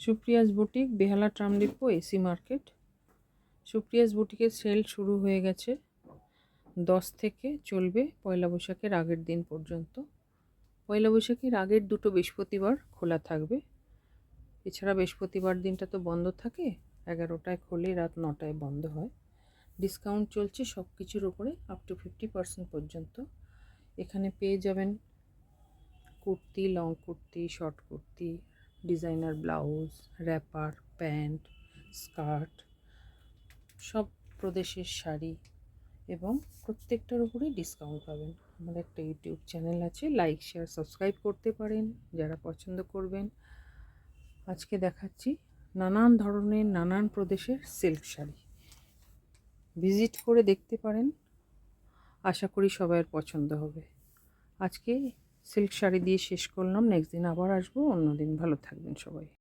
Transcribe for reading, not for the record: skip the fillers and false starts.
Supriya's boutique, Behala tram depot, AC market. Supriya's বুটিকের sale শুরু হয়ে গেছে। 10 থেকে চলবে পয়লা বৈশাখের আগের দিন পর্যন্ত। পয়লা বৈশাখের আগের দুটো বৃহস্পতিবার খোলা থাকবে। এছাড়া বৃহস্পতিবার দিনটা তো বন্ধ থাকে, 11টায় খোলে, রাত 9টায় বন্ধ হয়। ডিসকাউন্ট চলছে সব কিছুর ওপরে, আপ টু 50% পর্যন্ত। এখানে পেয়ে যাবেন kurti, long kurti, short kurti, designer blouse, wrapper, pant, skirt, সব প্রদেশের শাড়ি, এবং প্রত্যেকটার উপরেই ডিসকাউন্ট পাবেন। আমার একটা ইউটিউব চ্যানেল আছে, লাইক শেয়ার সাবস্ক্রাইব করতে পারেন যারা পছন্দ করবেন। আজকে দেখাচ্ছি নানান ধরনের নানান প্রদেশের সিল্ক শাড়ি। ভিজিট করে দেখতে পারেন, আশা করি সবার পছন্দ হবে। আজকে সিল্ক শাড়ি দিয়ে শেষ করলাম, নেক্সট দিন আবার আসবো অন্য দিন। ভালো থাকবেন সবাই।